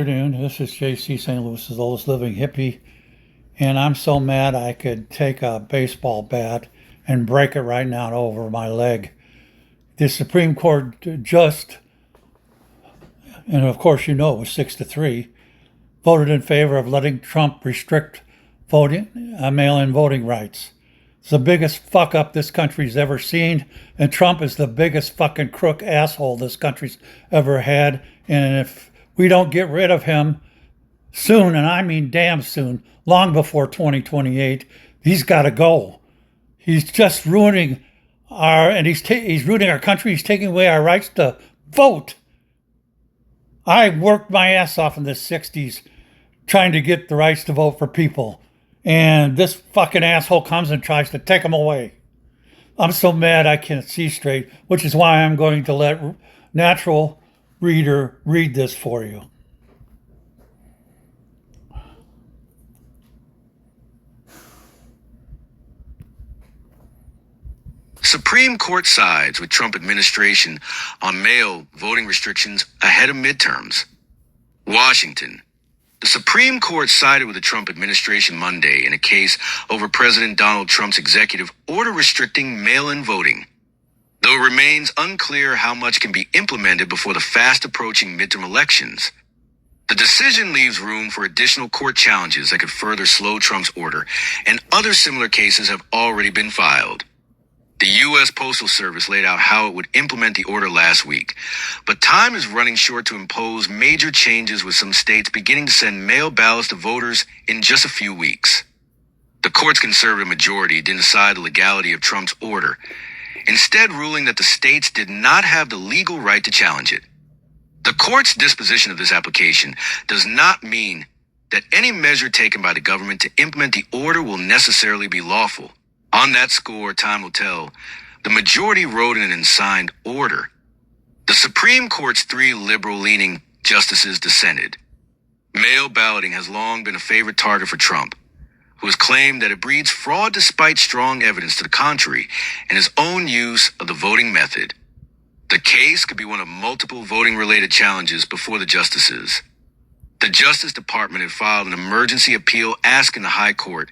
Afternoon. This is JC St. Louis's oldest living hippie, and I'm so mad I could take a baseball bat and break it right now over my leg. The Supreme Court just, and of course you know it was 6-3, voted in favor of letting Trump restrict voting, mail-in voting rights. It's the biggest fuck up this country's ever seen, and Trump is the biggest fucking crook asshole this country's ever had. And if we don't get rid of him soon, and I mean damn soon, long before 2028, he's got to go. He's just ruining he's ruining our country. He's taking away our rights to vote. I worked my ass off in the 60s trying to get the rights to vote for people. And this fucking asshole comes and tries to take them away. I'm so mad I can't see straight, which is why I'm going to let Natural Reader read this for you. Supreme Court sides with Trump administration on mail voting restrictions ahead of midterms. Washington. The Supreme Court sided with the Trump administration Monday in a case over President Donald Trump's executive order restricting mail-in voting. Though it remains unclear how much can be implemented before the fast-approaching midterm elections, the decision leaves room for additional court challenges that could further slow Trump's order, and other similar cases have already been filed. The U.S. Postal Service laid out how it would implement the order last week, but time is running short to impose major changes, with some states beginning to send mail ballots to voters in just a few weeks. The court's conservative majority didn't decide the legality of Trump's order, instead ruling that the states did not have the legal right to challenge it. The court's disposition of this application does not mean that any measure taken by the government to implement the order will necessarily be lawful. On that score, time will tell. The majority wrote in and signed order. The Supreme Court's 3 liberal-leaning justices dissented. Mail balloting has long been a favorite target for Trump, who has claimed that it breeds fraud despite strong evidence to the contrary and his own use of the voting method. The case could be one of multiple voting-related challenges before the justices. The Justice Department had filed an emergency appeal asking the High Court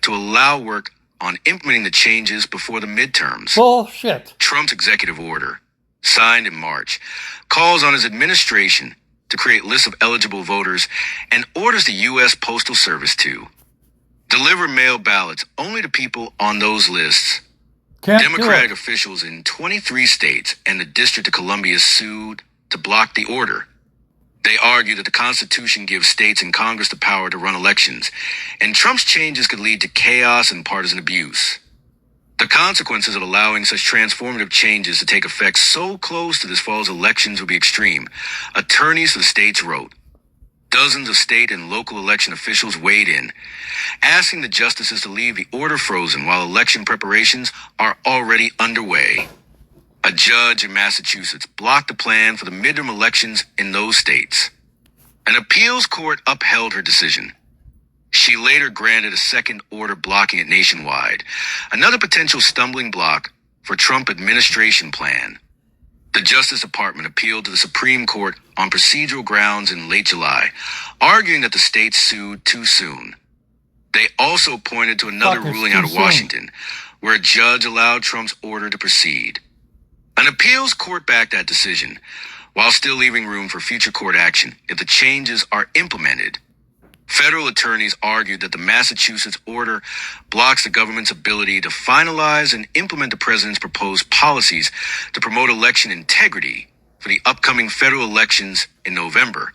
to allow work on implementing the changes before the midterms. Bullshit. Trump's executive order, signed in March, calls on his administration to create lists of eligible voters and orders the U.S. Postal Service to deliver mail ballots only to people on those lists. Democratic officials in 23 states and the District of Columbia sued to block the order. They argue that the Constitution gives states and Congress the power to run elections, and Trump's changes could lead to chaos and partisan abuse. The consequences of allowing such transformative changes to take effect so close to this fall's elections would be extreme, attorneys for the states wrote. Dozens of state and local election officials weighed in, asking the justices to leave the order frozen while election preparations are already underway. A judge in Massachusetts blocked the plan for the midterm elections in those states. An appeals court upheld her decision. She later granted a second order blocking it nationwide, another potential stumbling block for Trump administration plan. The Justice Department appealed to the Supreme Court on procedural grounds in late July, arguing that the states sued too soon. They also pointed to another ruling out of Washington, where a judge allowed Trump's order to proceed. An appeals court backed that decision, while still leaving room for future court action if the changes are implemented. Federal attorneys argued that the Massachusetts order blocks the government's ability to finalize and implement the president's proposed policies to promote election integrity for the upcoming federal elections in November.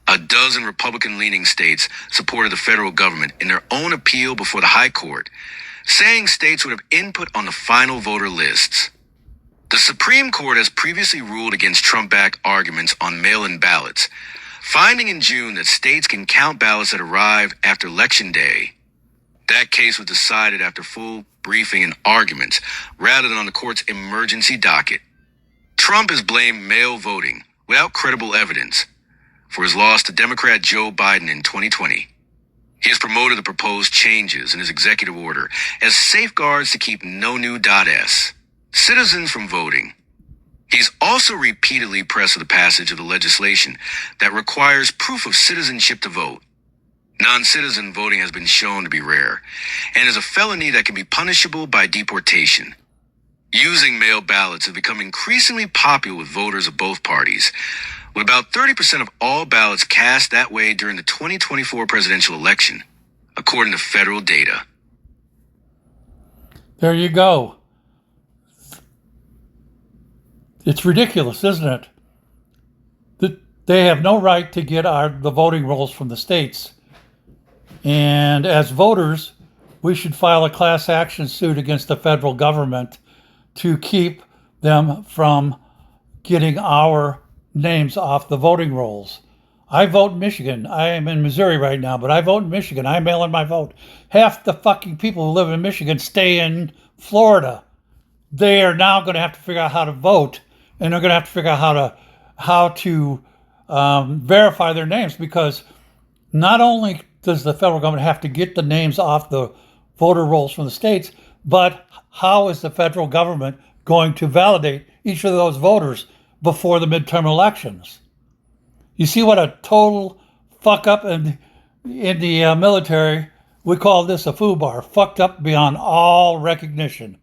A dozen Republican-leaning states supported the federal government in their own appeal before the High Court, saying states would have input on the final voter lists. The Supreme Court has previously ruled against Trump-backed arguments on mail-in ballots, finding in June that states can count ballots that arrive after Election Day. That case was decided after full briefing and arguments, rather than on the court's emergency docket. Trump has blamed mail voting, without credible evidence, for his loss to Democrat Joe Biden in 2020. He has promoted the proposed changes in his executive order as safeguards to keep no new .s citizens from voting. He's also repeatedly pressed for the passage of the legislation that requires proof of citizenship to vote. Non-citizen voting has been shown to be rare and is a felony that can be punishable by deportation. Using mail ballots has become increasingly popular with voters of both parties, with about 30% of all ballots cast that way during the 2024 presidential election, according to federal data. There you go. It's ridiculous, isn't it? That they have no right to get the voting rolls from the states. And as voters, we should file a class action suit against the federal government to keep them from getting our names off the voting rolls. I vote in Michigan. I am in Missouri right now, but I vote in Michigan. I mail in my vote. Half the fucking people who live in Michigan stay in Florida. They are now going to have to figure out how to vote, and they're going to have to figure out how to verify their names, because not only does the federal government have to get the names off the voter rolls from the states, but how is the federal government going to validate each of those voters before the midterm elections? You see what a total fuck up in the military. We call this a FUBAR, fucked up beyond all recognition.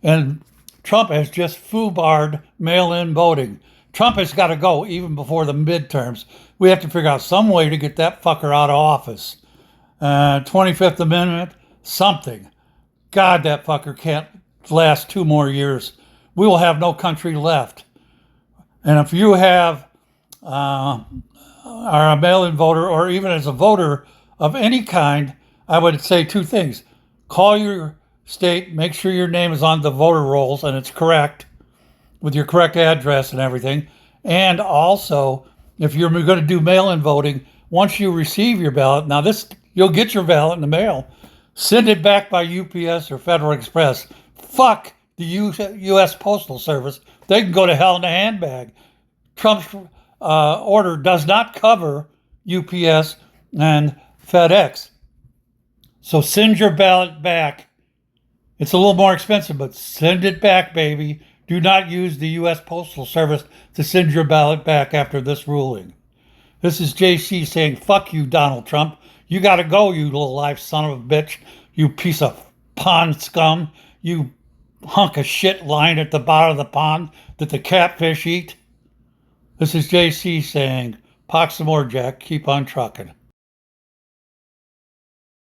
And Trump has just FUBAR'd mail-in voting. Trump has got to go even before the midterms. We have to figure out some way to get that fucker out of office. 25th Amendment, something. God, that fucker can't last 2 more years. We will have no country left. And if you are a mail-in voter, or even as a voter of any kind, I would say 2 things. Call your state, make sure your name is on the voter rolls and it's correct, with your correct address and everything. And also, if you're going to do mail-in voting, once you receive your ballot, now you'll get your ballot in the mail, send it back by UPS or Federal Express. Fuck the U.S. Postal Service. They can go to hell in a handbag. Trump's order does not cover UPS and FedEx. So send your ballot back. It's a little more expensive, but send it back, baby. Do not use the U.S. Postal Service to send your ballot back after this ruling. This is JC saying, fuck you, Donald Trump. You got to go, you little life son of a bitch. You piece of pond scum. You hunk of shit lying at the bottom of the pond that the catfish eat. This is JC saying, pox some more, Jack. Keep on trucking.